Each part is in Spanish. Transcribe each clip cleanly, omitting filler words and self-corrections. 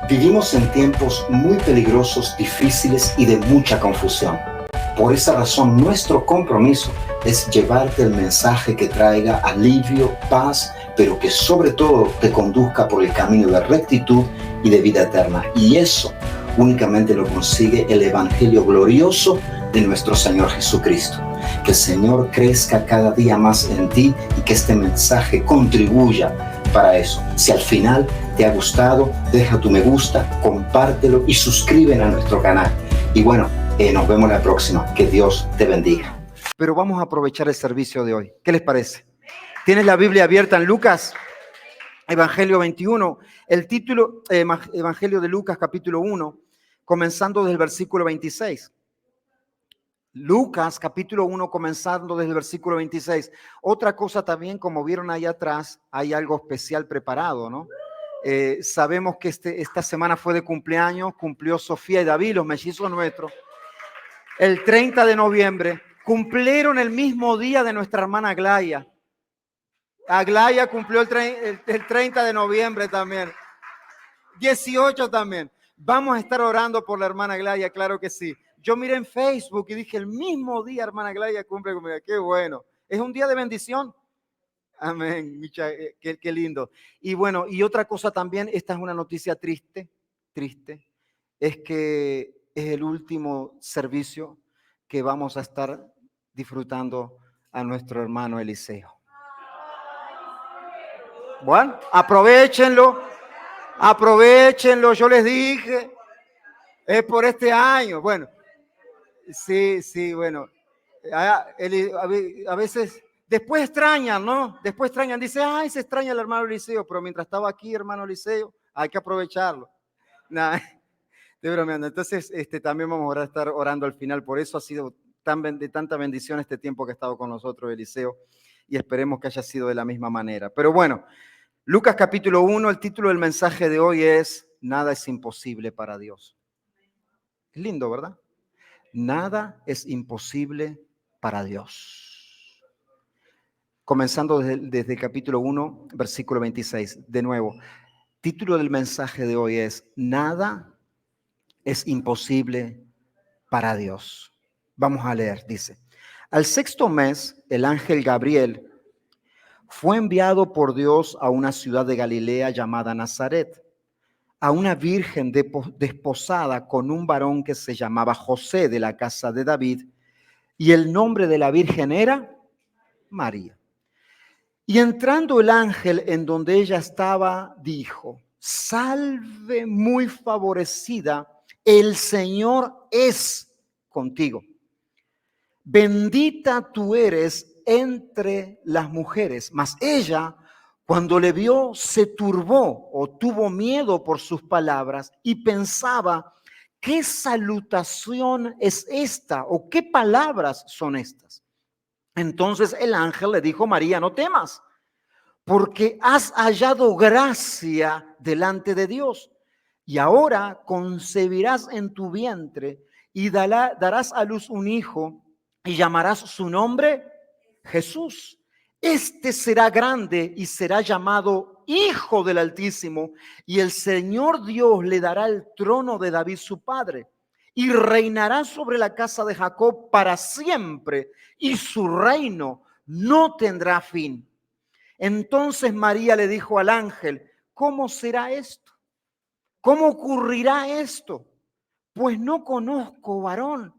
Vivimos en tiempos muy peligrosos, difíciles y de mucha confusión. Por esa razón, nuestro compromiso es llevarte el mensaje que traiga alivio, paz, pero que sobre todo te conduzca por el camino de rectitud y de vida eterna. Y eso únicamente lo consigue el Evangelio glorioso de nuestro Señor Jesucristo. Que el Señor crezca cada día más en ti y que este mensaje contribuya para eso. Si al final te ha gustado, deja tu me gusta, compártelo y suscríbete a nuestro canal. Y bueno, nos vemos la próxima. Que Dios te bendiga. Pero vamos a aprovechar el servicio de hoy. ¿Qué les parece? ¿Tienes la Biblia abierta en Lucas? Evangelio 21. El título, Evangelio de Lucas, capítulo 1, comenzando desde el versículo 26. Lucas, capítulo 1, comenzando desde el versículo 26. Otra cosa también, como vieron ahí atrás, hay algo especial preparado, ¿no? Sabemos que esta semana fue de cumpleaños, cumplió Sofía y David, los mellizos nuestros. El 30 de noviembre, cumplieron el mismo día de nuestra hermana Aglaya. Aglaya cumplió el 30 de noviembre también. 18 también. Vamos a estar orando por la hermana Aglaya, claro que sí. Yo miré en Facebook y dije, el mismo día hermana Aglaya cumple conmigo. Qué bueno. Es un día de bendición. Amén. Qué lindo. Y bueno, y otra cosa también, esta es una noticia triste, es que es el último servicio que vamos a estar disfrutando a nuestro hermano Eliseo. Bueno, aprovechenlo, yo les dije, es por este año. Bueno, sí, bueno, a veces, después extrañan, ¿no? Después extrañan, dice, ay, se extraña el hermano Eliseo, pero mientras estaba aquí, hermano Eliseo, hay que aprovecharlo. Nah, estoy bromeando. Entonces, también vamos a estar orando al final, por eso ha sido de tanta bendición este tiempo que ha estado con nosotros Eliseo, y esperemos que haya sido de la misma manera. Pero bueno, Lucas capítulo 1, el título del mensaje de hoy es, nada es imposible para Dios. Es lindo, ¿verdad? Nada es imposible para Dios. Comenzando desde el capítulo 1, versículo 26. De nuevo, título del mensaje de hoy es, nada es imposible para Dios. Vamos a leer, dice. Al sexto mes, el ángel Gabriel fue enviado por Dios a una ciudad de Galilea llamada Nazaret, a una virgen desposada con un varón que se llamaba José de la casa de David, y el nombre de la virgen era María. Y entrando el ángel en donde ella estaba, dijo, salve muy favorecida, el Señor es contigo. Bendita tú eres entre las mujeres. Mas ella, cuando le vio, se turbó o tuvo miedo por sus palabras y pensaba, ¿qué salutación es esta? ¿O qué palabras son estas? Entonces el ángel le dijo, María, no temas, porque has hallado gracia delante de Dios. Y ahora concebirás en tu vientre y darás a luz un hijo y llamarás su nombre Jesús. Este será grande y será llamado Hijo del Altísimo, y el Señor Dios le dará el trono de David su padre, y reinará sobre la casa de Jacob para siempre, y su reino no tendrá fin. Entonces María le dijo al ángel, ¿cómo será esto? ¿Cómo ocurrirá esto? Pues no conozco varón.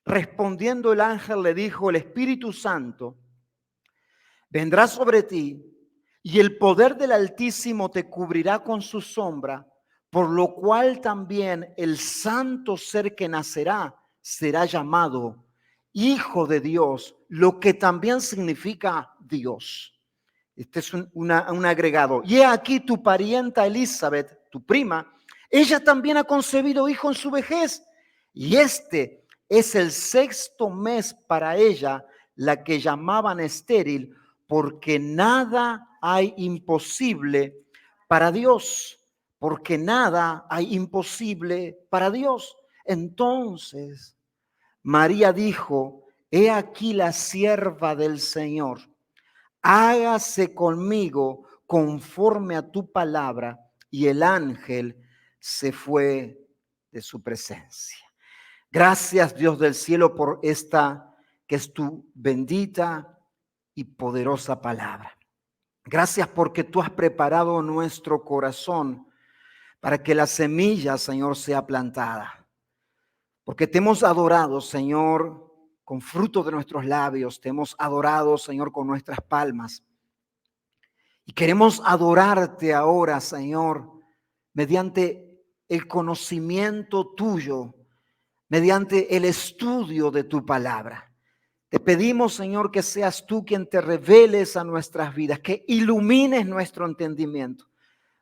Respondiendo el ángel le dijo, el Espíritu Santo vendrá sobre ti y el poder del Altísimo te cubrirá con su sombra, por lo cual también el santo ser que nacerá será llamado Hijo de Dios, lo que también significa Dios. Este es un agregado. Y he aquí tu parienta Elizabeth, tu prima, ella también ha concebido hijo en su vejez. Y este es el sexto mes para ella, la que llamaban estéril, porque nada hay imposible para Dios. Porque nada hay imposible para Dios. Entonces, María dijo, he aquí la sierva del Señor. Hágase conmigo conforme a tu palabra. Y el ángel se fue de su presencia. Gracias, Dios del cielo, por esta que es tu bendita y poderosa palabra. Gracias porque tú has preparado nuestro corazón para que la semilla, Señor, sea plantada. Porque te hemos adorado, Señor, con fruto de nuestros labios. Te hemos adorado, Señor, con nuestras palmas. Y queremos adorarte ahora, Señor, mediante el conocimiento tuyo, mediante el estudio de tu palabra. Te pedimos, Señor, que seas tú quien te reveles a nuestras vidas, que ilumines nuestro entendimiento,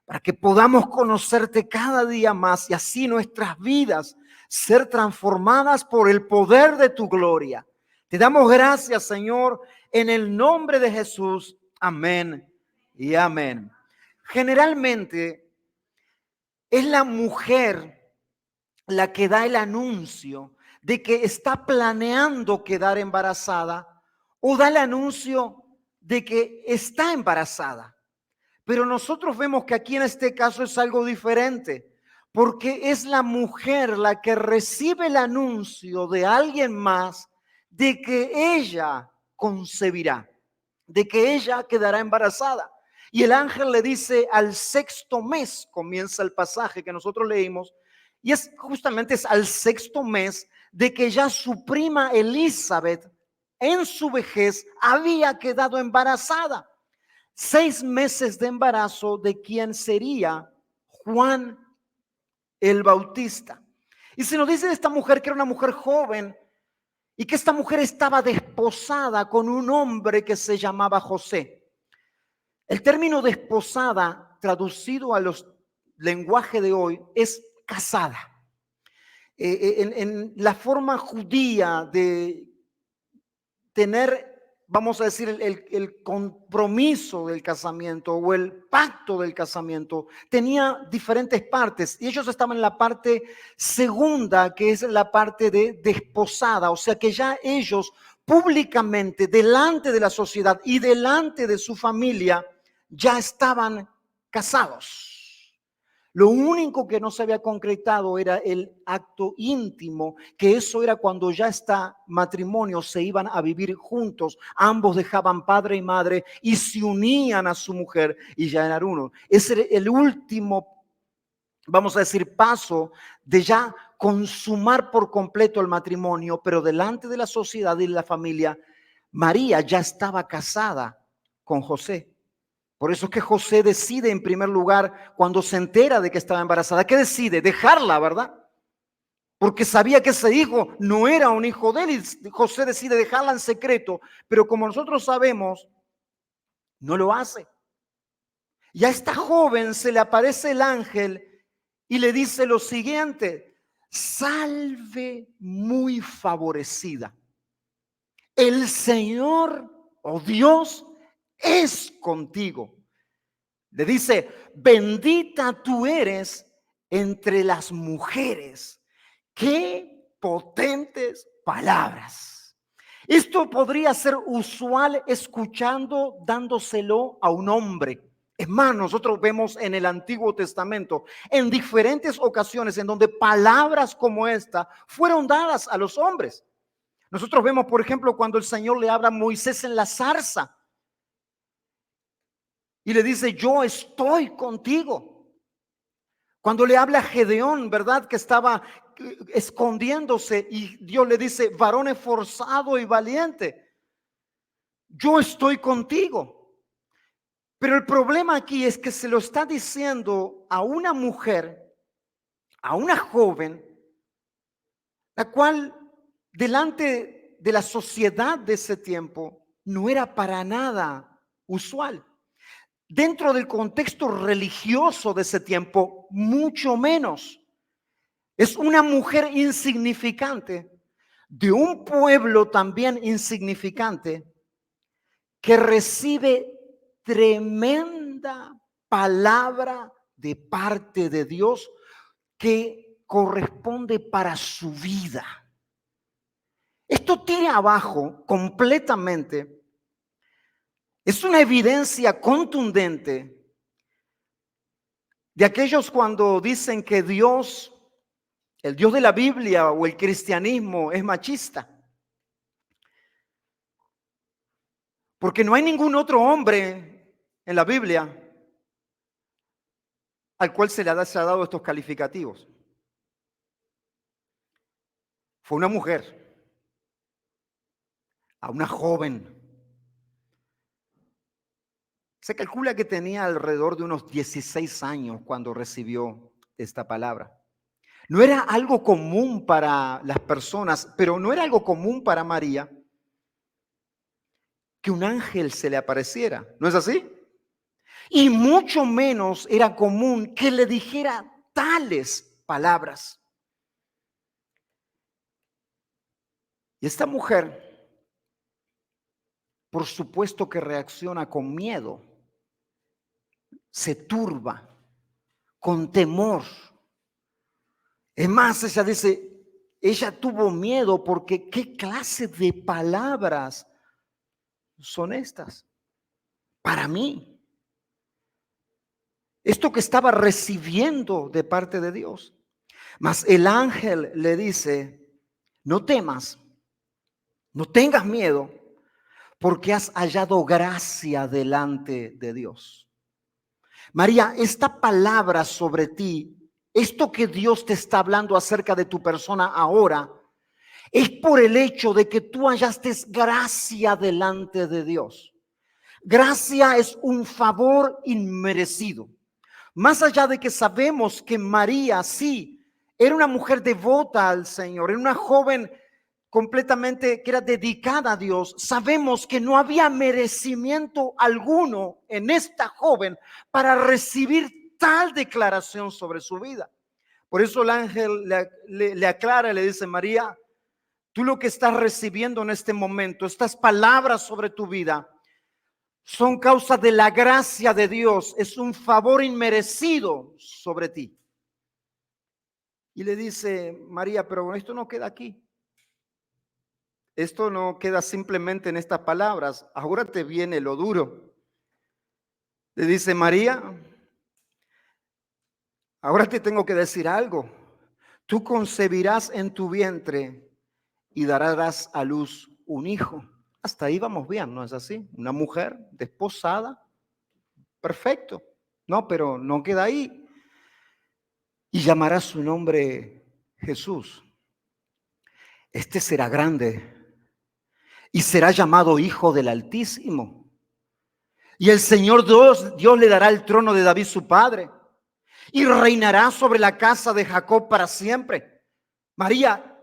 para que podamos conocerte cada día más y así nuestras vidas ser transformadas por el poder de tu gloria. Te damos gracias, Señor, en el nombre de Jesús. Amén y amén. Generalmente es la mujer la que da el anuncio de que está planeando quedar embarazada o da el anuncio de que está embarazada. Pero nosotros vemos que aquí en este caso es algo diferente, porque es la mujer la que recibe el anuncio de alguien más de que ella concebirá, de que ella quedará embarazada. Y el ángel le dice al sexto mes, comienza el pasaje que nosotros leímos, y es justamente al sexto mes de que ya su prima Elizabeth en su vejez había quedado embarazada. 6 meses de embarazo de quien sería Juan el Bautista. Y se nos dice de esta mujer que era una mujer joven y que esta mujer estaba desposada con un hombre que se llamaba José. El término desposada, traducido a los lenguaje de hoy, es casada. En la forma judía de tener, vamos a decir, el compromiso del casamiento o el pacto del casamiento, tenía diferentes partes y ellos estaban en la parte segunda, que es la parte de desposada, o sea que ya ellos públicamente, delante de la sociedad y delante de su familia, ya estaban casados. Lo único que no se había concretado era el acto íntimo, que eso era cuando ya está matrimonio, se iban a vivir juntos, ambos dejaban padre y madre y se unían a su mujer y ya eran uno. Ese era el último, vamos a decir, paso de ya consumar por completo el matrimonio, pero delante de la sociedad y de la familia, María ya estaba casada con José. Por eso es que José decide en primer lugar, cuando se entera de que estaba embarazada, ¿qué decide? Dejarla, ¿verdad? Porque sabía que ese hijo no era un hijo de él y José decide dejarla en secreto, pero como nosotros sabemos, no lo hace. Y a esta joven se le aparece el ángel y le dice lo siguiente: salve muy favorecida. El Señor, oh Dios, es contigo. Le dice, bendita tú eres entre las mujeres. Qué potentes palabras. Esto podría ser usual escuchando, dándoselo a un hombre. Es más, nosotros vemos en el Antiguo Testamento, en diferentes ocasiones en donde palabras como esta fueron dadas a los hombres. Nosotros vemos, por ejemplo, cuando el Señor le habla a Moisés en la zarza y le dice, yo estoy contigo. Cuando le habla a Gedeón, ¿verdad? Que estaba escondiéndose y Dios le dice, varón esforzado y valiente, yo estoy contigo. Pero el problema aquí es que se lo está diciendo a una mujer, a una joven, la cual delante de la sociedad de ese tiempo no era para nada usual. Dentro del contexto religioso de ese tiempo, mucho menos. Es una mujer insignificante de un pueblo también insignificante que recibe tremenda palabra de parte de Dios que corresponde para su vida. Esto tiene abajo completamente, es una evidencia contundente De aquellos cuando dicen que Dios, el Dios de la Biblia o el cristianismo es machista. Porque no hay ningún otro hombre en la Biblia al cual se le ha dado estos calificativos. Fue una mujer, a una joven. Se calcula que tenía alrededor de unos 16 años cuando recibió esta palabra. No era algo común para las personas, pero no era algo común para María que un ángel se le apareciera. ¿No es así? Y mucho menos era común que le dijera tales palabras. Y esta mujer, por supuesto que reacciona con miedo, se turba, con temor. Es más, ella dice, ella tuvo miedo porque ¿qué clase de palabras son estas para mí? Esto que estaba recibiendo de parte de Dios. Mas el ángel le dice, no temas, no tengas miedo, porque has hallado gracia delante de Dios. María, esta palabra sobre ti, esto que Dios te está hablando acerca de tu persona ahora, es por el hecho de que tú hallaste gracia delante de Dios. Gracia es un favor inmerecido. Más allá de que sabemos que María sí era una mujer devota al Señor, era una joven completamente que era dedicada a Dios, sabemos que no había merecimiento alguno en esta joven para recibir tal declaración sobre su vida. Por eso el ángel le aclara y le dice, María, tú lo que estás recibiendo en este momento, estas palabras sobre tu vida, son causa de la gracia de Dios, es un favor inmerecido sobre ti. Y le dice María, pero esto no queda aquí. Esto no queda simplemente en estas palabras. Ahora te viene lo duro. Le dice María, ahora te tengo que decir algo. Tú concebirás en tu vientre y darás a luz un hijo. Hasta ahí vamos bien, ¿no es así? Una mujer desposada, perfecto. No, pero no queda ahí. Y llamará su nombre Jesús. Este será grande y será llamado Hijo del Altísimo. Y el Señor Dios le dará el trono de David su padre y reinará sobre la casa de Jacob para siempre. María,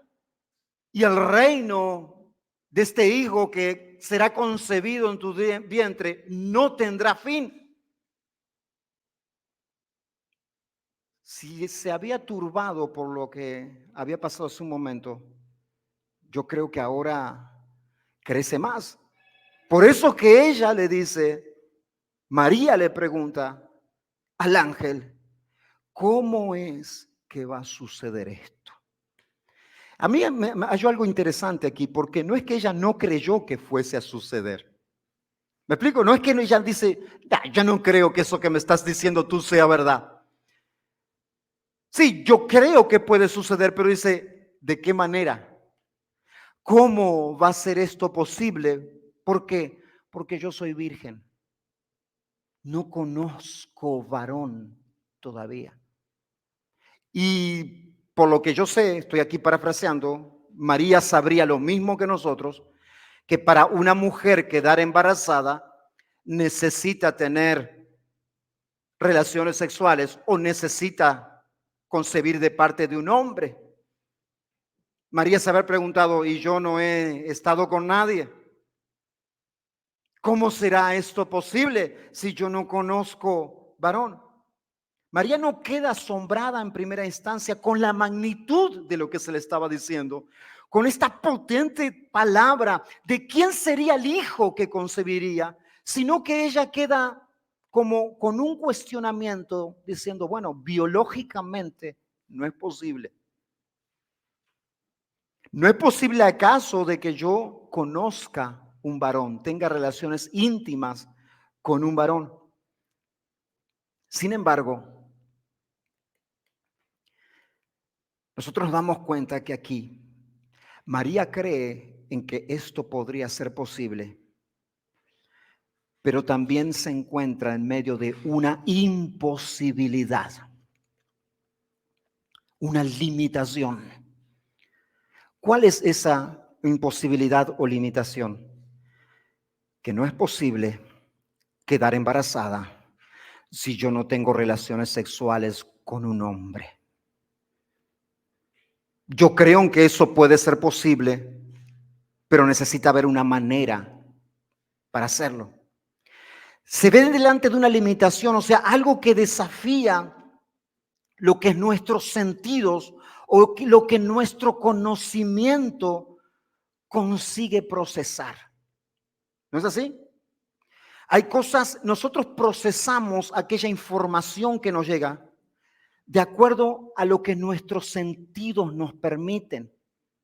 y el reino de este hijo que será concebido en tu vientre no tendrá fin. Si se había turbado por lo que había pasado hace un momento, yo creo que ahora crece más. Por eso que ella le dice, María le pregunta al ángel, ¿cómo es que va a suceder esto? A mí me halló algo interesante aquí, porque no es que ella no creyó que fuese a suceder. ¿Me explico? No es que ella dice, yo no creo que eso que me estás diciendo tú sea verdad. Sí, yo creo que puede suceder, pero dice, ¿de qué manera? ¿Cómo va a ser esto posible? ¿Por qué? Porque yo soy virgen. No conozco varón todavía. Y por lo que yo sé, estoy aquí parafraseando, María sabría lo mismo que nosotros, que para una mujer quedar embarazada necesita tener relaciones sexuales o necesita concebir de parte de un hombre. María se haber preguntado, ¿y yo no he estado con nadie? ¿Cómo será esto posible si yo no conozco varón? María no queda asombrada en primera instancia con la magnitud de lo que se le estaba diciendo, con esta potente palabra de quién sería el hijo que concebiría, sino que ella queda como con un cuestionamiento diciendo, bueno, biológicamente no es posible. ¿No es posible acaso de que yo conozca un varón, tenga relaciones íntimas con un varón? Sin embargo, nosotros nos damos cuenta que aquí María cree en que esto podría ser posible, pero también se encuentra en medio de una imposibilidad, una limitación. ¿Cuál es esa imposibilidad o limitación? Que no es posible quedar embarazada si yo no tengo relaciones sexuales con un hombre. Yo creo en que eso puede ser posible, pero necesita haber una manera para hacerlo. Se ve delante de una limitación, o sea, algo que desafía lo que es nuestros sentidos o lo que nuestro conocimiento consigue procesar. ¿No es así? Hay cosas, nosotros procesamos aquella información que nos llega de acuerdo a lo que nuestros sentidos nos permiten.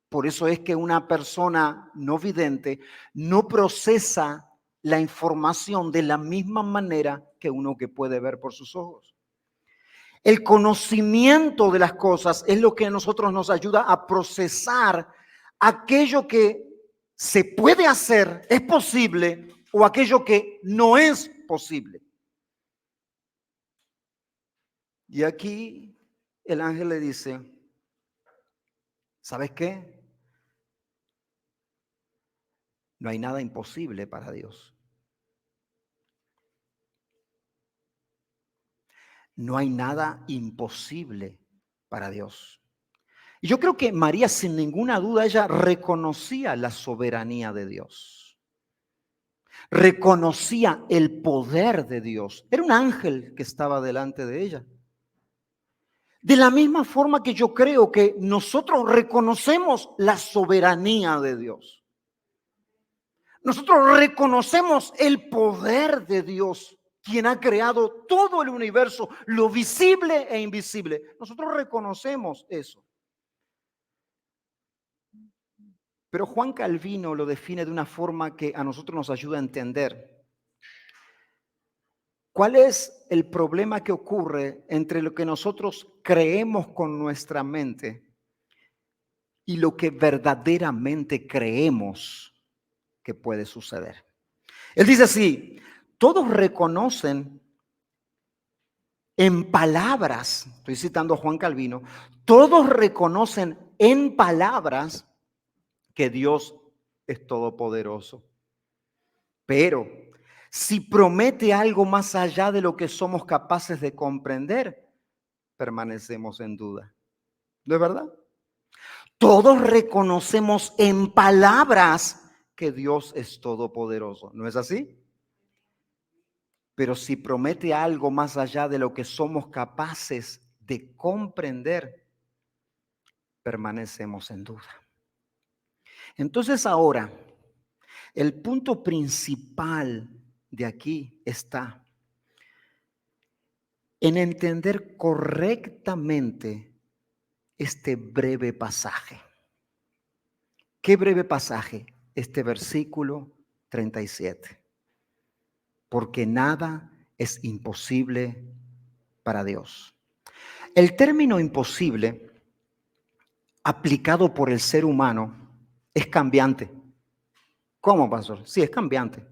Por eso es que una persona no vidente no procesa la información de la misma manera que uno que puede ver por sus ojos. El conocimiento de las cosas es lo que a nosotros nos ayuda a procesar aquello que se puede hacer, es posible, o aquello que no es posible. Y aquí el ángel le dice, ¿sabes qué? No hay nada imposible para Dios. No hay nada imposible para Dios. Y yo creo que María, sin ninguna duda, ella reconocía la soberanía de Dios. Reconocía el poder de Dios. Era un ángel que estaba delante de ella. De la misma forma que yo creo que nosotros reconocemos la soberanía de Dios. Nosotros reconocemos el poder de Dios, quien ha creado todo el universo, lo visible e invisible. Nosotros reconocemos eso. Pero Juan Calvino lo define de una forma que a nosotros nos ayuda a entender. ¿Cuál es el problema que ocurre entre lo que nosotros creemos con nuestra mente y lo que verdaderamente creemos que puede suceder? Él dice así, todos reconocen en palabras, estoy citando a Juan Calvino, todos reconocen en palabras que Dios es todopoderoso. Pero si promete algo más allá de lo que somos capaces de comprender, permanecemos en duda. ¿No es verdad? Todos reconocemos en palabras que Dios es todopoderoso. ¿No es así? Pero si promete algo más allá de lo que somos capaces de comprender, permanecemos en duda. Entonces ahora, el punto principal de aquí está en entender correctamente este breve pasaje. ¿Qué breve pasaje? Este versículo 37. Porque nada es imposible para Dios. El término imposible, aplicado por el ser humano, es cambiante. ¿Cómo, pastor? Sí, es cambiante.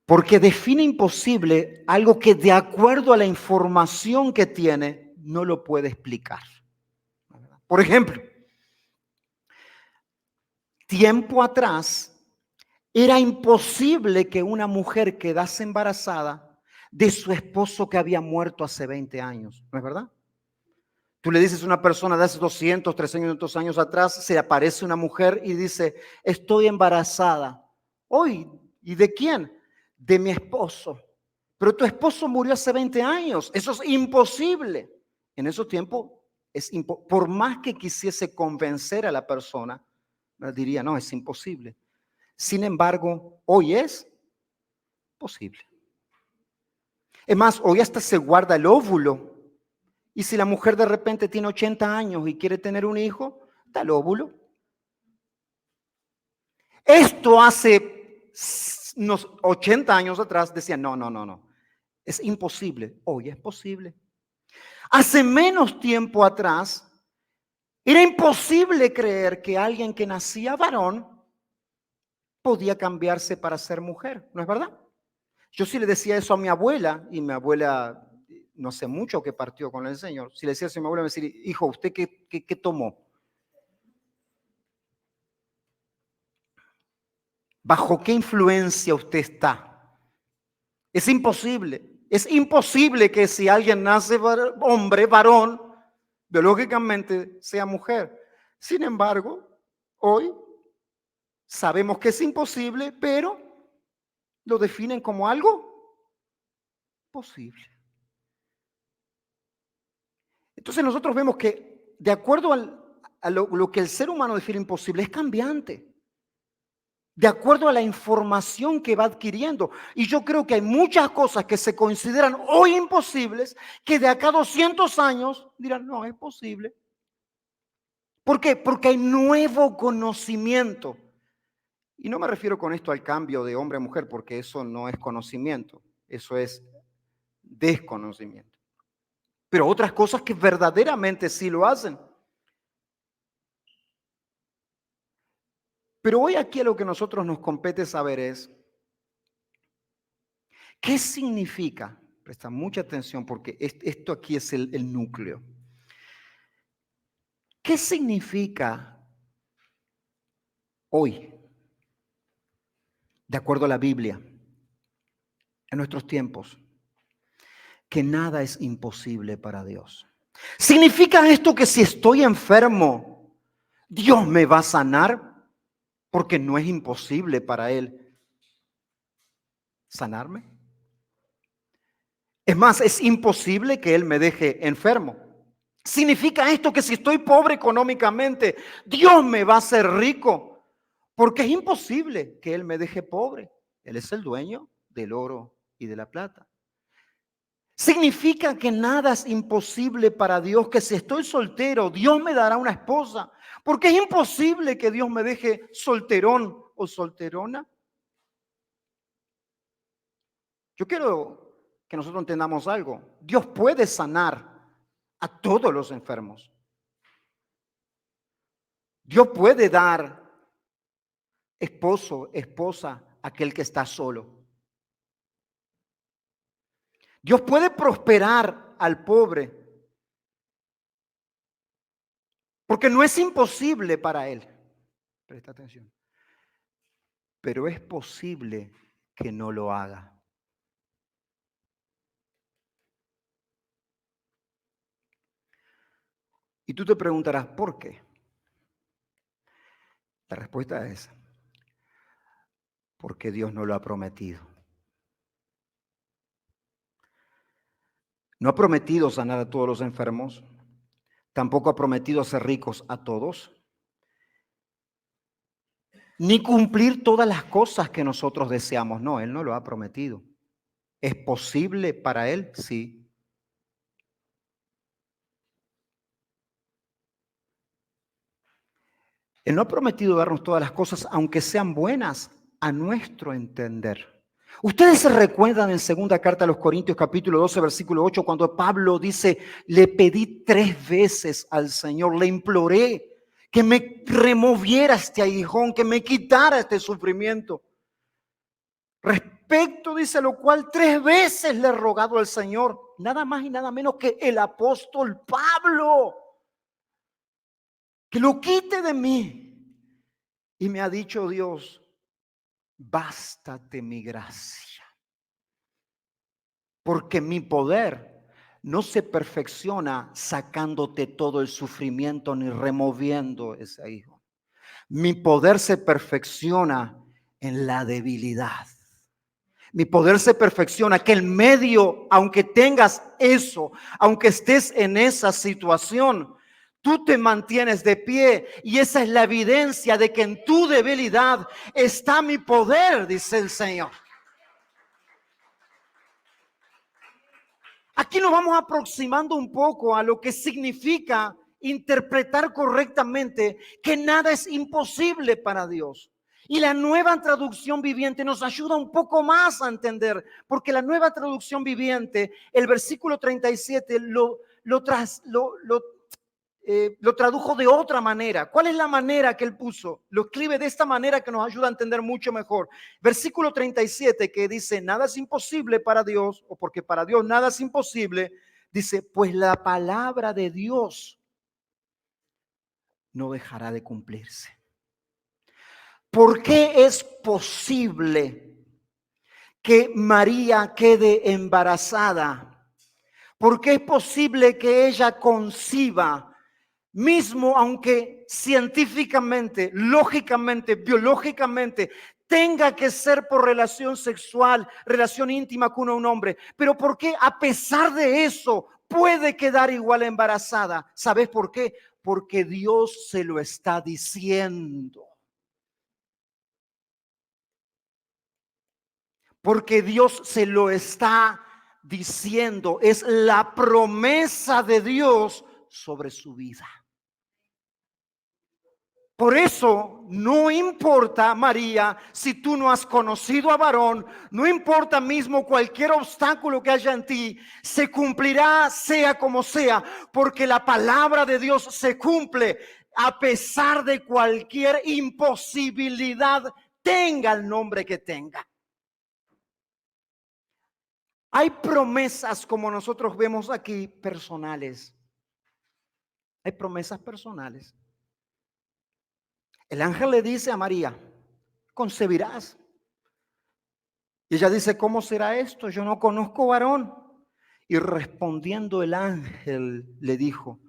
Porque define imposible algo que de acuerdo a la información que tiene, no lo puede explicar. Por ejemplo, tiempo atrás era imposible que una mujer quedase embarazada de su esposo que había muerto hace 20 años, ¿no es verdad? Tú le dices a una persona de hace 200, 300 años atrás, se aparece una mujer y dice, estoy embarazada. Hoy, ¿y de quién? De mi esposo. Pero tu esposo murió hace 20 años. Eso es imposible. En esos tiempos, por más que quisiese convencer a la persona, diría, no, es imposible. Sin embargo, hoy es posible. Es más, hoy hasta se guarda el óvulo. Y si la mujer de repente tiene 80 años y quiere tener un hijo, da el óvulo. Esto hace unos 80 años atrás decían, no. Es imposible. Hoy es posible. Hace menos tiempo atrás, era imposible creer que alguien que nacía varón podía cambiarse para ser mujer, ¿no es verdad? Yo sí le decía eso a mi abuela, y mi abuela no hace mucho que partió con el Señor. Si le decía eso a mi abuela, me decía, hijo, ¿usted qué tomó? ¿Bajo qué influencia usted está? Es imposible que si alguien nace hombre, varón, biológicamente sea mujer. Sin embargo, hoy sabemos que es imposible, pero lo definen como algo posible. Entonces nosotros vemos que de acuerdo a lo que el ser humano define imposible es cambiante, de acuerdo a la información que va adquiriendo. Y yo creo que hay muchas cosas que se consideran hoy imposibles que de acá a 200 años dirán, no, es posible. ¿Por qué? Porque hay nuevo conocimiento. Y no me refiero con esto al cambio de hombre a mujer, porque eso no es conocimiento, eso es desconocimiento. Pero otras cosas que verdaderamente sí lo hacen. Pero hoy aquí a lo que a nosotros nos compete saber es, ¿qué significa? Presta mucha atención porque esto aquí es el núcleo. ¿Qué significa hoy, de acuerdo a la Biblia, en nuestros tiempos, que nada es imposible para Dios? ¿Significa esto que si estoy enfermo, Dios me va a sanar? Porque no es imposible para Él sanarme. Es más, es imposible que Él me deje enfermo. ¿Significa esto que si estoy pobre económicamente, Dios me va a hacer rico? Porque es imposible que Él me deje pobre. Él es el dueño del oro y de la plata. Significa que nada es imposible para Dios, que si estoy soltero, Dios me dará una esposa. Porque es imposible que Dios me deje solterón o solterona. Yo quiero que nosotros entendamos algo. Dios puede sanar a todos los enfermos. Dios puede dar esposo, esposa, a aquel que está solo. Dios puede prosperar al pobre. Porque no es imposible para Él. Presta atención. Pero es posible que no lo haga. Y tú te preguntarás, ¿por qué? La respuesta es, porque Dios no lo ha prometido. No ha prometido sanar a todos los enfermos, tampoco ha prometido hacer ricos a todos, ni cumplir todas las cosas que nosotros deseamos. No, Él no lo ha prometido. ¿Es posible para Él? Sí. Él no ha prometido darnos todas las cosas, aunque sean buenas a nuestro entender. Ustedes se recuerdan en segunda carta a los Corintios capítulo 12 versículo 8 cuando Pablo dice, le pedí 3 veces al Señor, le imploré que me removiera este aguijón, que me quitara este sufrimiento. Respecto, dice, lo cual 3 veces le he rogado al Señor, nada más y nada menos que el apóstol Pablo, que lo quite de mí. Y me ha dicho Dios, bástate mi gracia, porque mi poder no se perfecciona sacándote todo el sufrimiento ni removiendo ese hijo. Mi poder se perfecciona en la debilidad. Mi poder se perfecciona que en medio, aunque tengas eso, aunque estés en esa situación, tú te mantienes de pie y esa es la evidencia de que en tu debilidad está mi poder, dice el Señor. Aquí nos vamos aproximando un poco a lo que significa interpretar correctamente que nada es imposible para Dios. Y la nueva traducción viviente nos ayuda un poco más a entender, porque la nueva traducción viviente, el versículo 37 lo tradujo de otra manera. ¿Cuál es la manera que él puso? Lo escribe de esta manera que nos ayuda a entender mucho mejor. Versículo 37 que dice, nada es imposible para Dios, o porque para Dios nada es imposible, dice, pues la palabra de Dios no dejará de cumplirse. ¿Por qué es posible que María quede embarazada? ¿Por qué es posible que ella conciba? Mismo aunque científicamente, lógicamente, biológicamente, tenga que ser por relación sexual, relación íntima con un hombre. Pero ¿por qué a pesar de eso puede quedar igual embarazada? ¿Sabes por qué? Porque Dios se lo está diciendo. Porque Dios se lo está diciendo. Es la promesa de Dios sobre su vida. Por eso no importa, María, si tú no has conocido a varón, no importa mismo cualquier obstáculo que haya en ti, se cumplirá sea como sea, porque la palabra de Dios se cumple a pesar de cualquier imposibilidad, tenga el nombre que tenga. Hay promesas como nosotros vemos aquí personales. Hay promesas personales. El ángel le dice a María, concebirás. Y ella dice, ¿cómo será esto? Yo no conozco varón. Y respondiendo el ángel le dijo,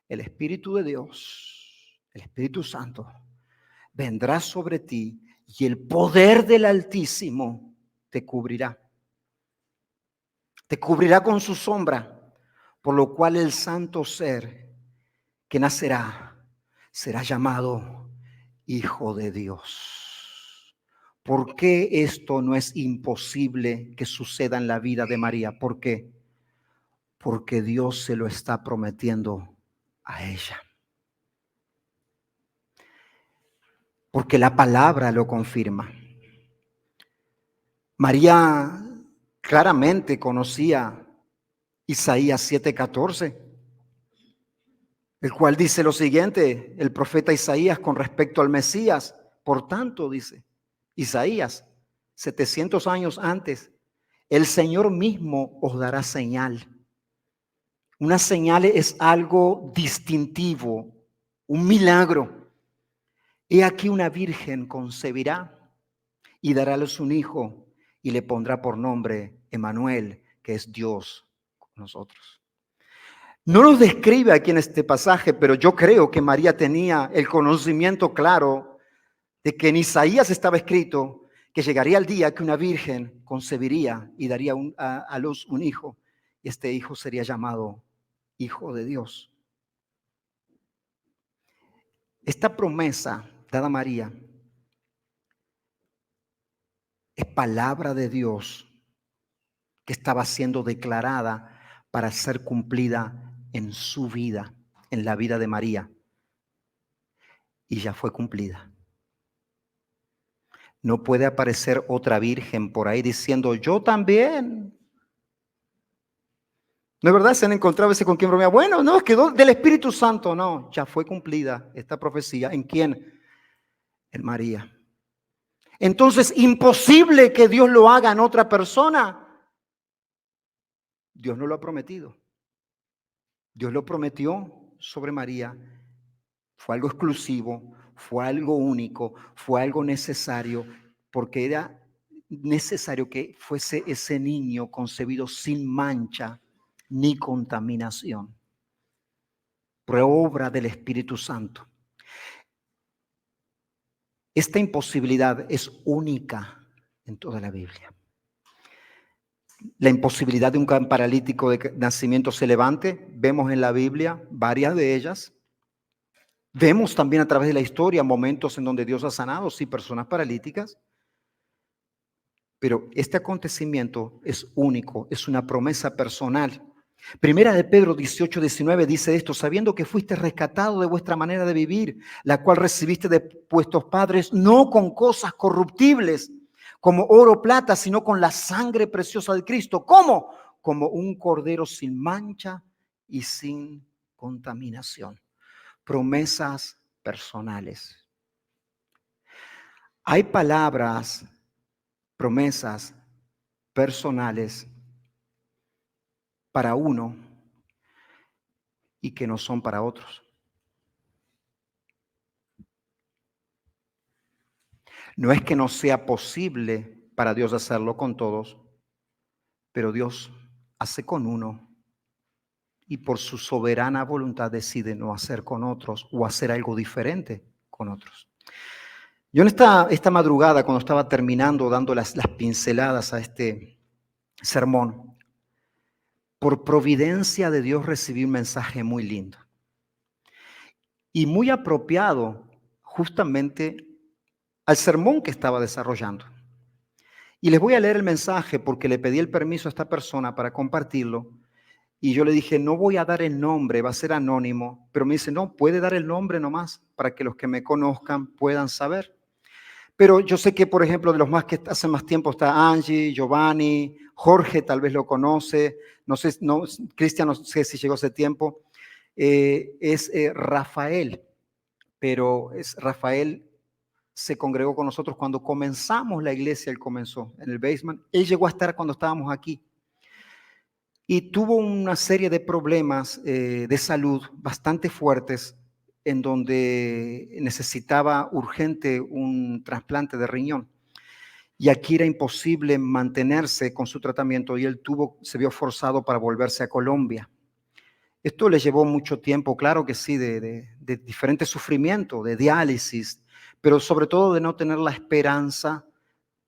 el Espíritu de Dios, el Espíritu Santo, vendrá sobre ti y el poder del Altísimo te cubrirá. Te cubrirá con su sombra, por lo cual el santo ser que nacerá será llamado Hijo de Dios. ¿Por qué esto no es imposible que suceda en la vida de María? ¿Por qué? Porque Dios se lo está prometiendo a ella. Porque la palabra lo confirma. María claramente conocía Isaías 7:14, el cual dice lo siguiente, el profeta Isaías con respecto al Mesías. Por tanto, dice Isaías, 700 años antes, el Señor mismo os dará señal. Una señal es algo distintivo, un milagro. He aquí una virgen concebirá y dará a luz un hijo y le pondrá por nombre Emmanuel, que es Dios con nosotros. No nos describe aquí en este pasaje, pero yo creo que María tenía el conocimiento claro de que en Isaías estaba escrito que llegaría el día que una virgen concebiría y daría a luz un hijo, y este hijo sería llamado Hijo de Dios. Esta promesa dada a María es palabra de Dios que estaba siendo declarada para ser cumplida en su vida, en la vida de María. Y ya fue cumplida. No puede aparecer otra virgen por ahí diciendo, yo también. ¿No es verdad? Se han encontrado a veces con quien bromea. Bueno, no, es que del Espíritu Santo. No, ya fue cumplida esta profecía. ¿En quién? En María. Entonces, imposible que Dios lo haga en otra persona. Dios no lo ha prometido. Dios lo prometió sobre María. Fue algo exclusivo, fue algo único, fue algo necesario, porque era necesario que fuese ese niño concebido sin mancha ni contaminación. Por obra del Espíritu Santo. Esta imposibilidad es única en toda la Biblia. La imposibilidad de un paralítico de nacimiento se levante, vemos en la Biblia varias de ellas. Vemos también a través de la historia momentos en donde Dios ha sanado, sí, personas paralíticas. Pero este acontecimiento es único, es una promesa personal. Primera de Pedro 18:19 dice esto: sabiendo que fuiste rescatado de vuestra manera de vivir, la cual recibiste de vuestros padres, no con cosas corruptibles, como oro o plata, sino con la sangre preciosa de Cristo. ¿Cómo? Como un cordero sin mancha y sin contaminación. Promesas personales. Hay palabras, promesas personales para uno y que no son para otros. No es que no sea posible para Dios hacerlo con todos, pero Dios hace con uno y por su soberana voluntad decide no hacer con otros o hacer algo diferente con otros. Yo en esta madrugada, cuando estaba terminando, dando las pinceladas a este sermón, por providencia de Dios recibí un mensaje muy lindo y muy apropiado justamente al sermón que estaba desarrollando. Y les voy a leer el mensaje porque le pedí el permiso a esta persona para compartirlo. Y yo le dije, no voy a dar el nombre, va a ser anónimo. Pero me dice, no, puede dar el nombre nomás para que los que me conozcan puedan saber. Pero yo sé que, por ejemplo, de los más que hace más tiempo está Angie, Giovanni, Jorge tal vez lo conoce. No sé, no, Cristian no sé si llegó hace tiempo. Es Rafael, pero es Rafael. Se congregó con nosotros cuando comenzamos la iglesia, él comenzó en el basement. Él llegó a estar cuando estábamos aquí y tuvo una serie de problemas de salud bastante fuertes en donde necesitaba urgente un trasplante de riñón. Y aquí era imposible mantenerse con su tratamiento y él se vio forzado para volverse a Colombia. Esto le llevó mucho tiempo, claro que sí, de diferentes sufrimientos, de diálisis, pero sobre todo de no tener la esperanza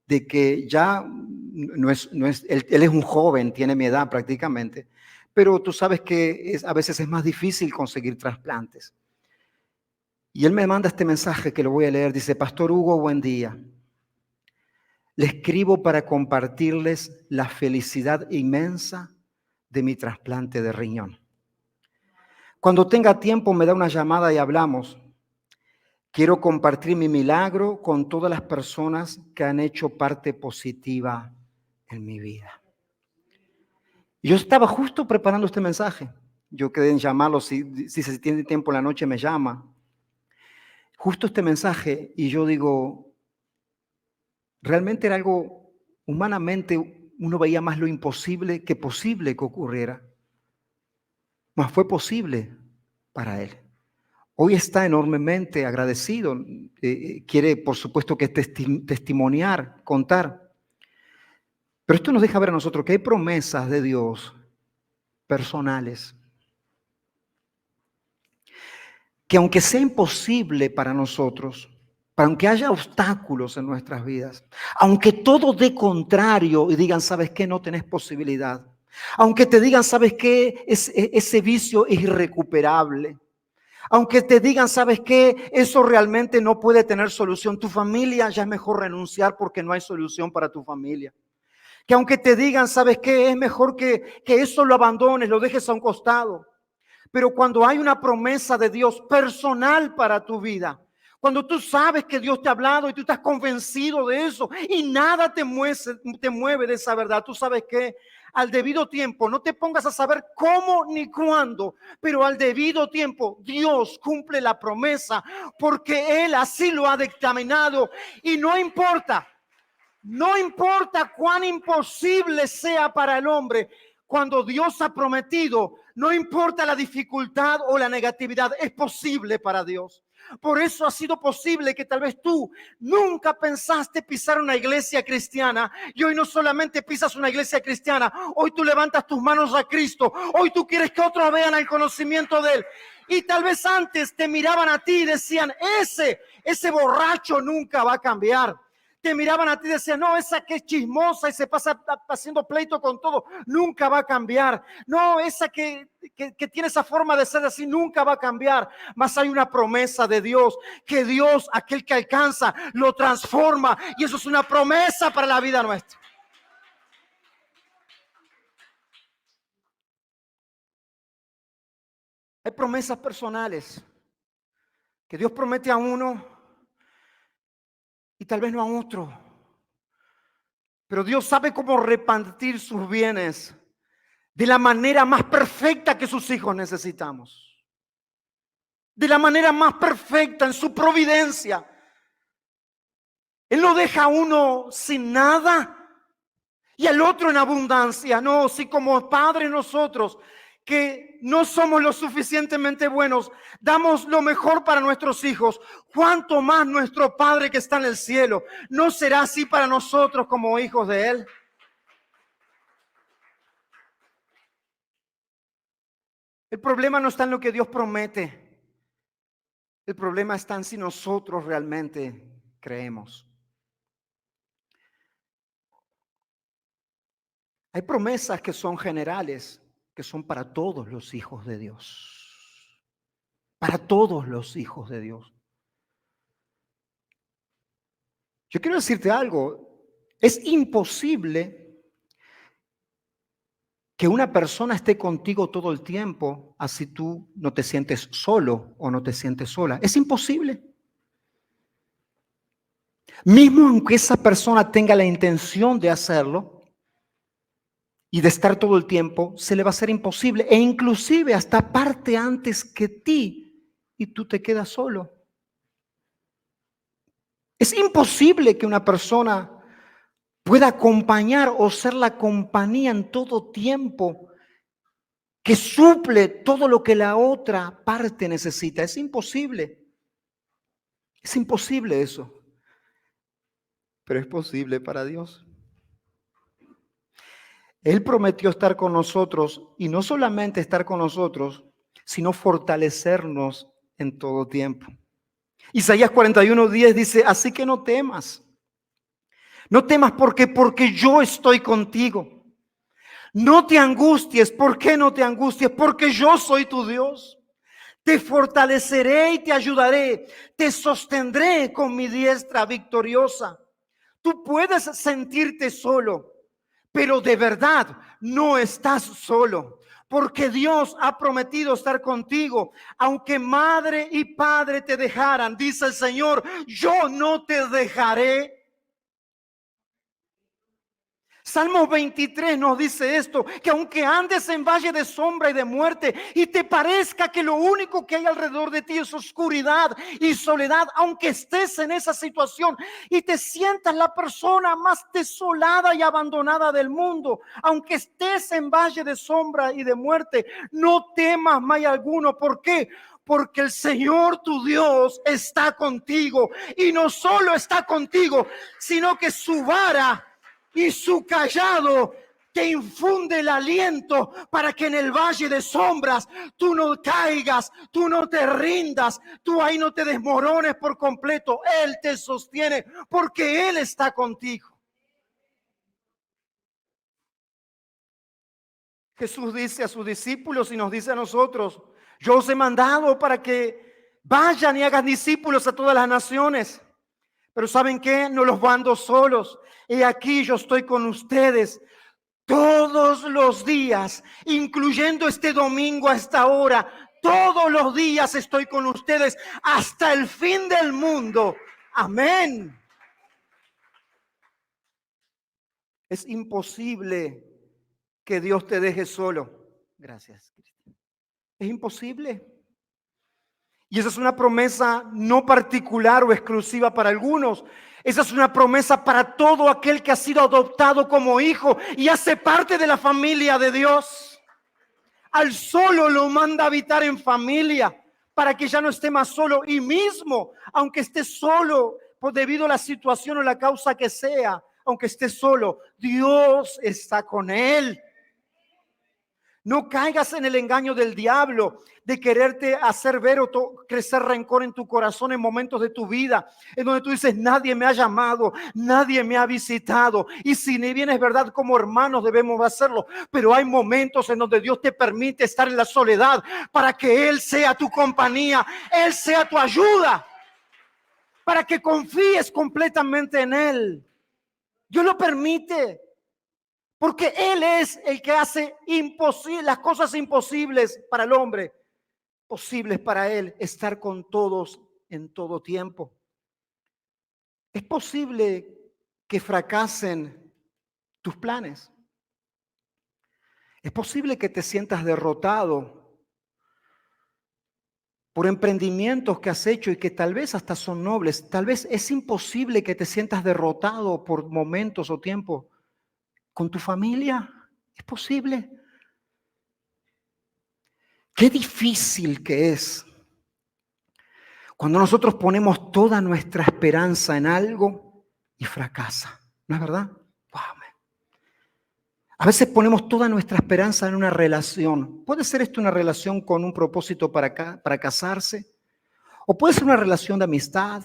de que ya él es un joven, tiene mi edad prácticamente, pero tú sabes que a veces es más difícil conseguir trasplantes. Y él me manda este mensaje que lo voy a leer, dice: Pastor Hugo, buen día. Le escribo para compartirles la felicidad inmensa de mi trasplante de riñón. Cuando tenga tiempo me da una llamada y hablamos. Quiero compartir mi milagro con todas las personas que han hecho parte positiva en mi vida. Yo estaba justo preparando este mensaje. Yo quedé en llamarlo, si se tiene tiempo en la noche me llama. Justo este mensaje y yo digo, realmente era algo, humanamente uno veía más lo imposible que posible que ocurriera. Mas fue posible para él. Hoy está enormemente agradecido. Quiere, por supuesto, que testimoniar, contar. Pero esto nos deja ver a nosotros que hay promesas de Dios personales que aunque sea imposible para nosotros, aunque haya obstáculos en nuestras vidas, aunque todo dé contrario y digan, ¿sabes qué? No tenés posibilidad. Aunque te digan, ¿sabes qué? Ese vicio es irrecuperable. Aunque te digan, ¿sabes qué? Eso realmente no puede tener solución. Tu familia ya es mejor renunciar porque no hay solución para tu familia. Que aunque te digan, ¿sabes qué? Es mejor que eso lo abandones, lo dejes a un costado. Pero cuando hay una promesa de Dios personal para tu vida, cuando tú sabes que Dios te ha hablado y tú estás convencido de eso y nada te mueve de esa verdad, tú sabes que al debido tiempo, no te pongas a saber cómo ni cuándo, pero al debido tiempo Dios cumple la promesa porque Él así lo ha dictaminado y no importa. No importa cuán imposible sea para el hombre, cuando Dios ha prometido, no importa la dificultad o la negatividad, es posible para Dios. Por eso ha sido posible que tal vez tú nunca pensaste pisar una iglesia cristiana y hoy no solamente pisas una iglesia cristiana, hoy tú levantas tus manos a Cristo, hoy tú quieres que otros vean el conocimiento de Él. Y tal vez antes te miraban a ti y decían, ese borracho nunca va a cambiar. Te miraban a ti y decían, no, esa que es chismosa y se pasa haciendo pleito con todo, nunca va a cambiar. No, esa que tiene esa forma de ser así, nunca va a cambiar. Mas hay una promesa de Dios, que Dios, aquel que alcanza, lo transforma. Y eso es una promesa para la vida nuestra. Hay promesas personales que Dios promete a uno y tal vez no a otro. Pero Dios sabe cómo repartir sus bienes de la manera más perfecta que sus hijos necesitamos. De la manera más perfecta en su providencia. Él no deja a uno sin nada y al otro en abundancia. No, si como padres nosotros, que no somos lo suficientemente buenos, damos lo mejor para nuestros hijos, ¿cuánto más nuestro Padre que está en el cielo no será así para nosotros como hijos de Él? El problema no está en lo que Dios promete. El problema está en si nosotros realmente creemos. Hay promesas que son generales, que son para todos los hijos de Dios. Para todos los hijos de Dios. Yo quiero decirte algo. Es imposible que una persona esté contigo todo el tiempo, así tú no te sientes solo o no te sientes sola. Es imposible. Mismo aunque esa persona tenga la intención de hacerlo y de estar todo el tiempo, se le va a hacer imposible. E inclusive hasta parte antes que ti y tú te quedas solo. Es imposible que una persona pueda acompañar o ser la compañía en todo tiempo que suple todo lo que la otra parte necesita. Es imposible. Es imposible eso. Pero es posible para Dios. Él prometió estar con nosotros y no solamente estar con nosotros, sino fortalecernos en todo tiempo. Isaías 41:10 dice, así que no temas. No temas porque yo estoy contigo. No te angusties. ¿Por qué no te angusties? Porque yo soy tu Dios. Te fortaleceré y te ayudaré. Te sostendré con mi diestra victoriosa. Tú puedes sentirte solo, pero de verdad no estás solo. Porque Dios ha prometido estar contigo. Aunque madre y padre te dejaran, dice el Señor, yo no te dejaré. Salmo 23 nos dice esto, que aunque andes en valle de sombra y de muerte y te parezca que lo único que hay alrededor de ti es oscuridad y soledad, aunque estés en esa situación y te sientas la persona más desolada y abandonada del mundo, aunque estés en valle de sombra y de muerte, no temas mal alguno. ¿Por qué? Porque el Señor tu Dios está contigo y no solo está contigo, sino que su vara y su callado te infunde el aliento para que en el valle de sombras tú no caigas, tú no te rindas, tú ahí no te desmorones por completo. Él te sostiene porque Él está contigo. Jesús dice a sus discípulos y nos dice a nosotros, yo os he mandado para que vayan y hagan discípulos a todas las naciones. Pero ¿saben qué? No los mando solos. Y aquí yo estoy con ustedes todos los días, incluyendo este domingo a esta hora. Todos los días estoy con ustedes hasta el fin del mundo. Amén. Es imposible que Dios te deje solo. Gracias, Cristian. Es imposible. Y esa es una promesa no particular o exclusiva para algunos. Esa es una promesa para todo aquel que ha sido adoptado como hijo y hace parte de la familia de Dios. Al solo lo manda a habitar en familia para que ya no esté más solo. Y mismo, aunque esté solo, pues debido a la situación o la causa que sea, aunque esté solo, Dios está con él. No caigas en el engaño del diablo de quererte hacer ver o crecer rencor en tu corazón en momentos de tu vida en donde tú dices, nadie me ha llamado, nadie me ha visitado. Y si ni bien es verdad, como hermanos debemos hacerlo, pero hay momentos en donde Dios te permite estar en la soledad para que Él sea tu compañía, Él sea tu ayuda, para que confíes completamente en Él. Dios lo permite. Porque Él es el que hace imposible, las cosas imposibles para el hombre. posible para Él estar con todos en todo tiempo. Es posible que fracasen tus planes. Es posible que te sientas derrotado por emprendimientos que has hecho y que tal vez hasta son nobles. Tal vez es imposible que te sientas derrotado por momentos o tiempos con tu familia. ¿Es posible? Qué difícil que es cuando nosotros ponemos toda nuestra esperanza en algo y fracasa. ¿No es verdad? Wow. A veces ponemos toda nuestra esperanza en una relación. Puede ser esto una relación con un propósito para casarse, o puede ser una relación de amistad,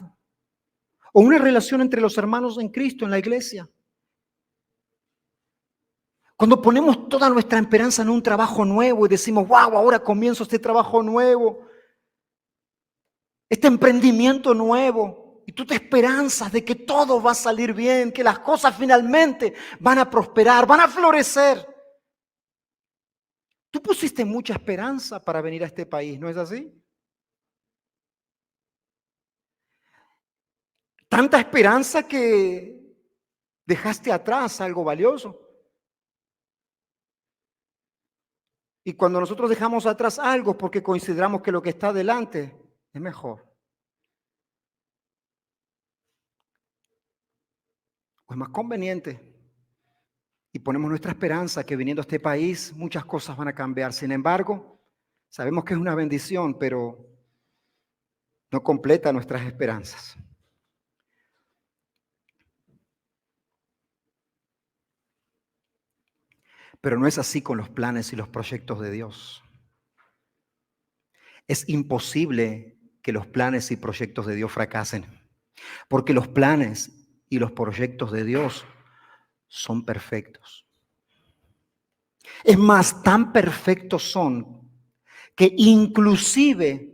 o una relación entre los hermanos en Cristo en la iglesia. Cuando ponemos toda nuestra esperanza en un trabajo nuevo y decimos, wow, ahora comienzo este trabajo nuevo, este emprendimiento nuevo, y tú te esperanzas de que todo va a salir bien, que las cosas finalmente van a prosperar, van a florecer. Tú pusiste mucha esperanza para venir a este país, ¿no es así? Tanta esperanza que dejaste atrás algo valioso. Y cuando nosotros dejamos atrás algo porque consideramos que lo que está adelante es mejor o es más conveniente, y ponemos nuestra esperanza que viniendo a este país muchas cosas van a cambiar. Sin embargo, sabemos que es una bendición, pero no completa nuestras esperanzas. Pero no es así con los planes y los proyectos de Dios. Es imposible que los planes y proyectos de Dios fracasen, porque los planes y los proyectos de Dios son perfectos. Es más, tan perfectos son que inclusive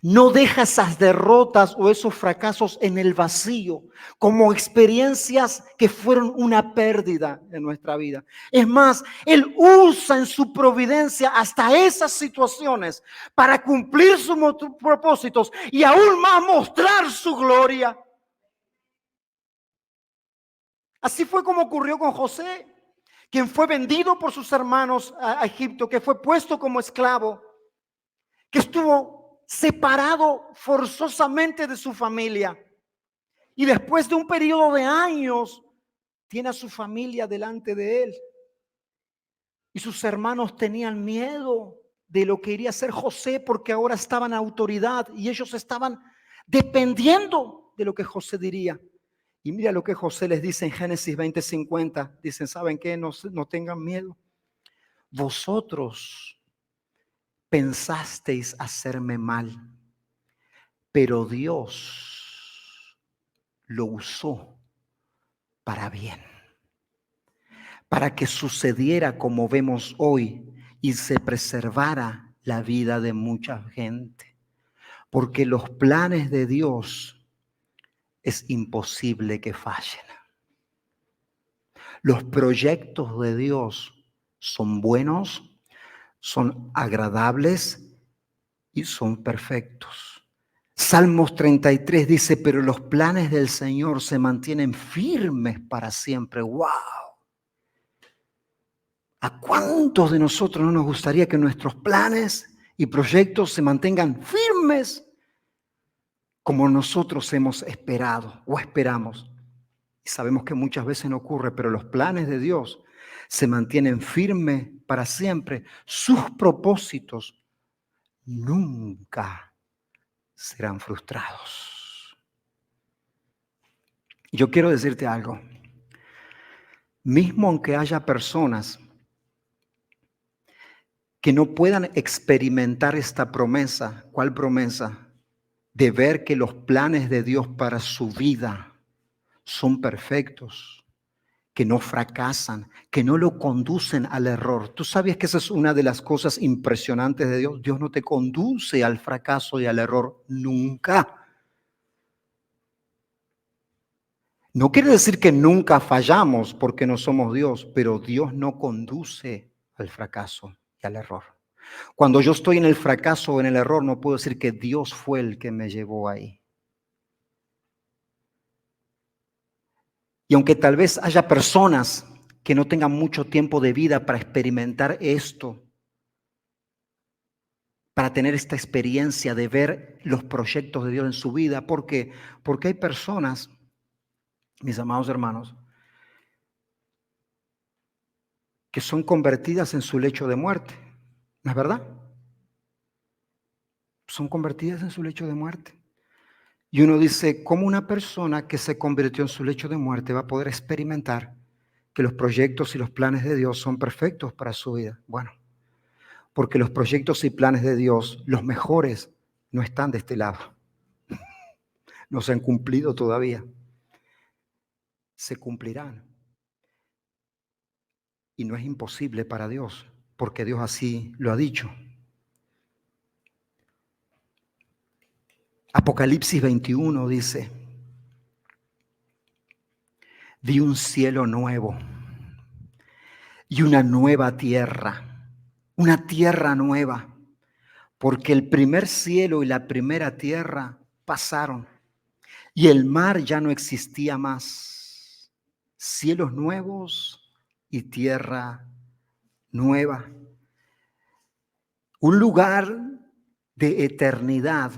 no deja esas derrotas o esos fracasos en el vacío como experiencias que fueron una pérdida en nuestra vida. Es más, Él usa en su providencia hasta esas situaciones para cumplir sus propósitos y aún más mostrar su gloria. Así fue como ocurrió con José, quien fue vendido por sus hermanos a Egipto, que fue puesto como esclavo, que estuvo separado forzosamente de su familia. Y después de un periodo de años, tiene a su familia delante de él. Y sus hermanos tenían miedo de lo que iría a hacer José, porque ahora estaban en autoridad y ellos estaban dependiendo de lo que José diría. Y mira lo que José les dice en Génesis 20:50. Dicen, ¿saben qué? No tengan miedo. Vosotros pensasteis hacerme mal, pero Dios lo usó para bien, para que sucediera como vemos hoy y se preservara la vida de mucha gente. Porque los planes de Dios es imposible que fallen. Los proyectos de Dios son buenos, son agradables y son perfectos. Salmos 33 dice, pero los planes del Señor se mantienen firmes para siempre. ¡Wow! ¿A cuántos de nosotros no nos gustaría que nuestros planes y proyectos se mantengan firmes como nosotros hemos esperado o esperamos? Y sabemos que muchas veces no ocurre, pero los planes de Dios se mantienen firmes para siempre. Sus propósitos nunca serán frustrados. Yo quiero decirte algo. Mismo aunque haya personas que no puedan experimentar esta promesa, ¿cuál promesa? De ver que los planes de Dios para su vida son perfectos, que no fracasan, que no lo conducen al error. ¿Tú sabías que esa es una de las cosas impresionantes de Dios? Dios no te conduce al fracaso y al error nunca. No quiere decir que nunca fallamos porque no somos Dios, pero Dios no conduce al fracaso y al error. Cuando yo estoy en el fracaso o en el error, no puedo decir que Dios fue el que me llevó ahí. Y aunque tal vez haya personas que no tengan mucho tiempo de vida para experimentar esto, para tener esta experiencia de ver los proyectos de Dios en su vida, ¿por qué? Porque hay personas, mis amados hermanos, que son convertidas en su lecho de muerte. ¿No es verdad? Son convertidas en su lecho de muerte. Y uno dice, ¿cómo una persona que se convirtió en su lecho de muerte va a poder experimentar que los proyectos y los planes de Dios son perfectos para su vida? Bueno, porque los proyectos y planes de Dios, los mejores, no están de este lado. No se han cumplido todavía. Se cumplirán. Y no es imposible para Dios, porque Dios así lo ha dicho. Apocalipsis 21 dice, vi un cielo nuevo y una tierra nueva, porque el primer cielo y la primera tierra pasaron y el mar ya no existía más. Cielos nuevos y tierra nueva. Un lugar de eternidad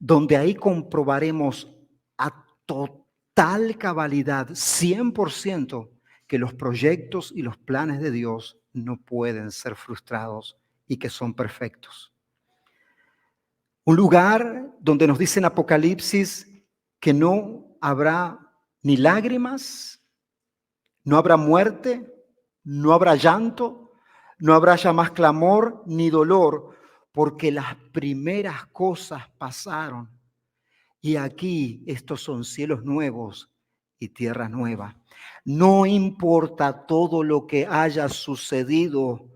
donde ahí comprobaremos a total cabalidad, 100%, que los proyectos y los planes de Dios no pueden ser frustrados y que son perfectos. Un lugar donde nos dice en Apocalipsis que no habrá ni lágrimas, no habrá muerte, no habrá llanto, no habrá ya más clamor ni dolor, porque las primeras cosas pasaron. Y aquí estos son cielos nuevos y tierra nueva. No importa todo lo que haya sucedido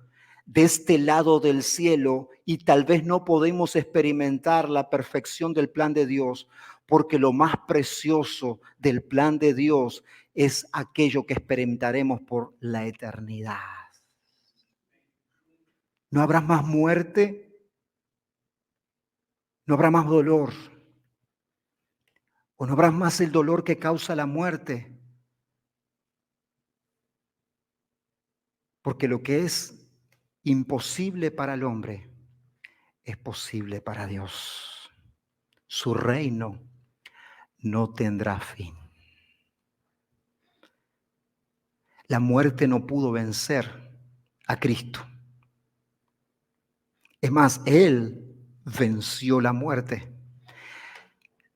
de este lado del cielo y tal vez no podemos experimentar la perfección del plan de Dios, porque lo más precioso del plan de Dios es aquello que experimentaremos por la eternidad. No habrá más muerte, no habrá más dolor. O no habrá más el dolor que causa la muerte. Porque lo que es imposible para el hombre es posible para Dios. Su reino no tendrá fin. La muerte no pudo vencer a Cristo. Es más, Él venció la muerte.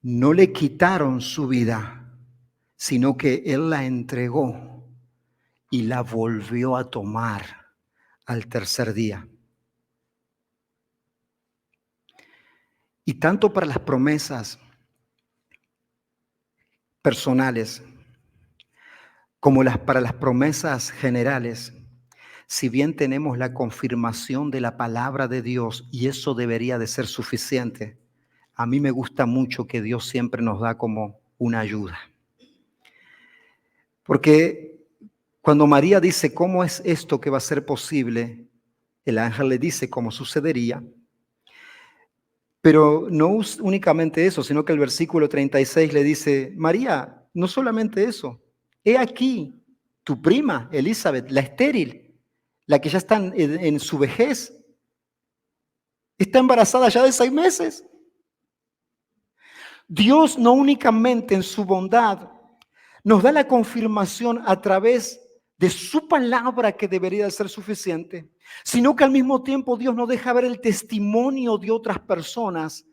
No le quitaron su vida, sino que Él la entregó y la volvió a tomar al tercer día. Y tanto para las promesas personales como para las promesas generales, si bien tenemos la confirmación de la palabra de Dios y eso debería de ser suficiente, a mí me gusta mucho que Dios siempre nos da como una ayuda. Porque cuando María dice, ¿cómo es esto que va a ser posible? El ángel le dice cómo sucedería. Pero no únicamente eso, sino que el versículo 36 le dice, María, no solamente eso, he aquí tu prima Elizabeth, la estéril, la que ya está en su vejez, está embarazada ya de 6 meses. Dios no únicamente en su bondad nos da la confirmación a través de su palabra que debería ser suficiente, sino que al mismo tiempo Dios nos deja ver el testimonio de otras personas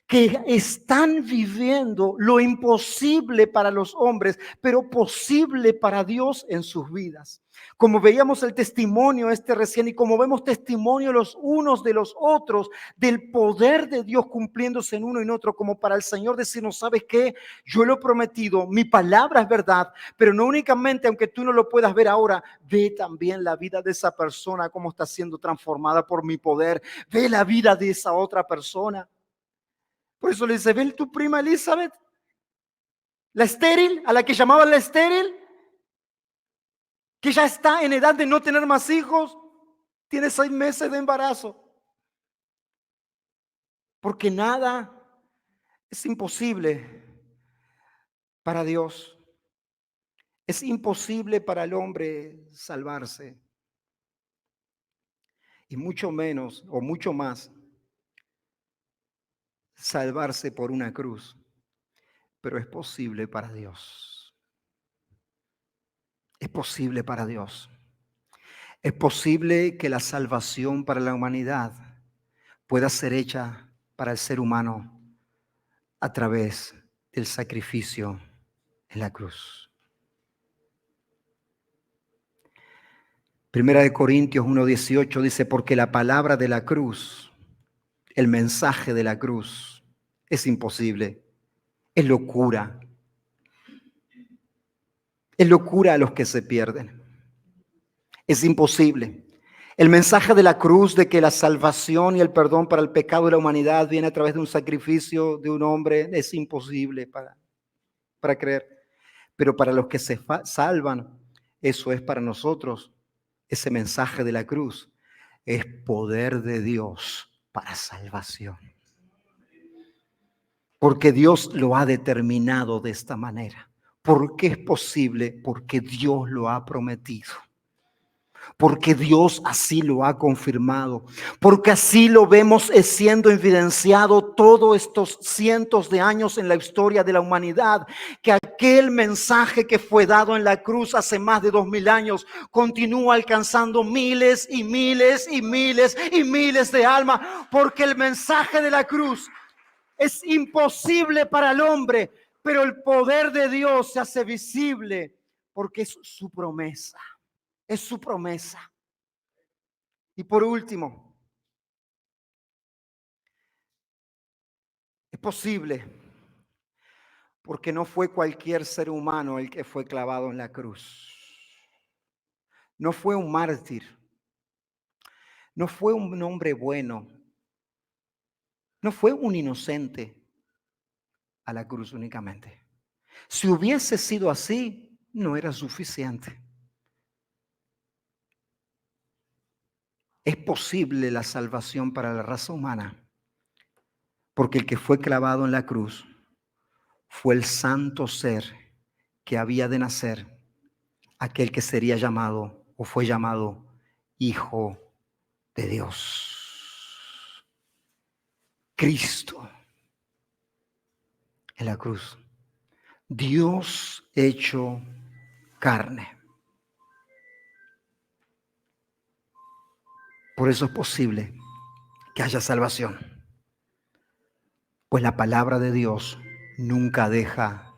que están viviendo lo imposible para los hombres, pero posible para Dios en sus vidas. Como veíamos el testimonio recién y como vemos testimonio los unos de los otros del poder de Dios cumpliéndose en uno y en otro, como para el Señor decirnos, ¿sabes qué? Yo lo he prometido, mi palabra es verdad, pero no únicamente, aunque tú no lo puedas ver ahora, ve también la vida de esa persona, cómo está siendo transformada por mi poder. Ve la vida de esa otra persona. Por eso le dice, ven tu prima Elizabeth, la estéril, a la que llamaban la estéril, que ya está en edad de no tener más hijos, tiene 6 meses de embarazo. Porque nada es imposible para Dios. Es imposible para el hombre salvarse. Y mucho menos o mucho más salvarse por una cruz. Pero es posible para Dios. Es posible para Dios. Es posible que la salvación para la humanidad pueda ser hecha para el ser humano a través del sacrificio en la cruz. Primera de Corintios 1:18 dice, porque la palabra de la cruz, el mensaje de la cruz, es imposible, es locura. Es locura a los que se pierden. Es imposible. El mensaje de la cruz de que la salvación y el perdón para el pecado de la humanidad viene a través de un sacrificio de un hombre es imposible para creer. Pero para los que se salvan, eso es para nosotros. Ese mensaje de la cruz es poder de Dios para salvación. Porque Dios lo ha determinado de esta manera. ¿Por qué es posible? Porque Dios lo ha prometido. Porque Dios así lo ha confirmado, porque así lo vemos siendo evidenciado todos estos cientos de años en la historia de la humanidad, que aquel mensaje que fue dado en la cruz hace más de 2000 años continúa alcanzando miles y miles y miles y miles de almas, porque el mensaje de la cruz es imposible para el hombre, pero el poder de Dios se hace visible porque es su promesa. Es su promesa. Y por último, es posible porque no fue cualquier ser humano el que fue clavado en la cruz. No fue un mártir. No fue un hombre bueno. No fue un inocente a la cruz únicamente. Si hubiese sido así, no era suficiente. Es posible la salvación para la raza humana, porque el que fue clavado en la cruz fue el santo ser que había de nacer, aquel que sería llamado o fue llamado Hijo de Dios. Cristo en la cruz. Dios hecho carne. Por eso es posible que haya salvación. Pues la palabra de Dios nunca deja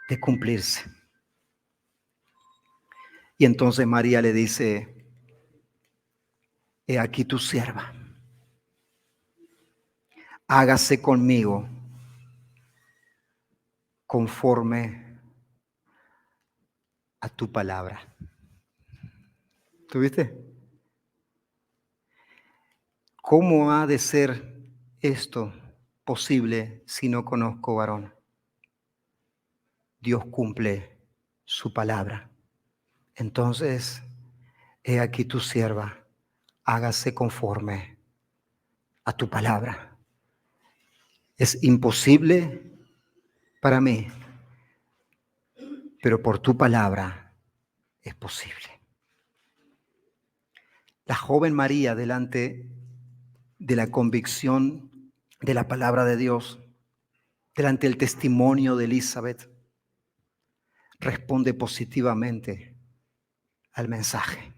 de cumplirse. Y entonces María le dice, he aquí tu sierva. Hágase conmigo conforme a tu palabra. ¿Tuviste? ¿Cómo ha de ser esto posible si no conozco varón? Dios cumple su palabra. Entonces, he aquí tu sierva, hágase conforme a tu palabra. Es imposible para mí, pero por tu palabra es posible. La joven María, delante de la convicción de la palabra de Dios, delante del testimonio de Elizabeth, responde positivamente al mensaje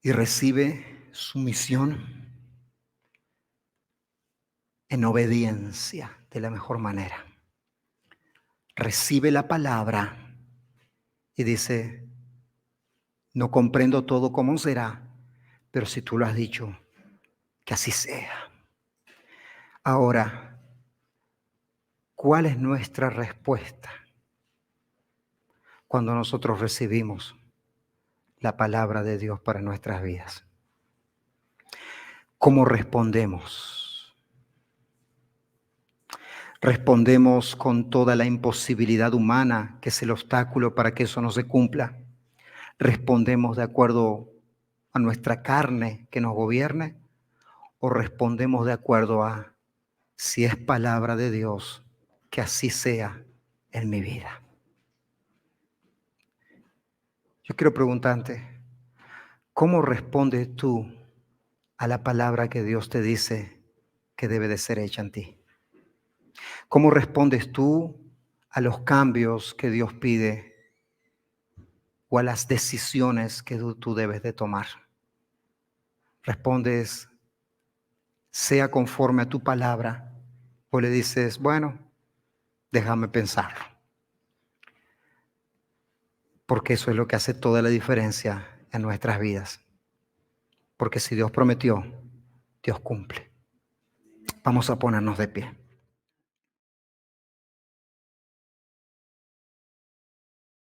y recibe su misión en obediencia de la mejor manera. Recibe la palabra y dice, no comprendo todo cómo será, pero si tú lo has dicho, que así sea. Ahora, ¿cuál es nuestra respuesta cuando nosotros recibimos la palabra de Dios para nuestras vidas? ¿Cómo respondemos? ¿Respondemos con toda la imposibilidad humana, que es el obstáculo para que eso no se cumpla? ¿Respondemos de acuerdo a nuestra carne que nos gobierne? o respondemos de acuerdo a si es palabra de Dios, que así sea en mi vida? Yo quiero preguntarte, ¿cómo respondes tú a la palabra que Dios te dice que debe de ser hecha en ti? ¿Cómo respondes tú a los cambios que Dios pide o a las decisiones que tú debes de tomar? ¿Respondes sea conforme a tu palabra o le dices, bueno, déjame pensarlo? Porque eso es lo que hace toda la diferencia en nuestras vidas. Porque si Dios prometió, Dios cumple. Vamos a ponernos de pie.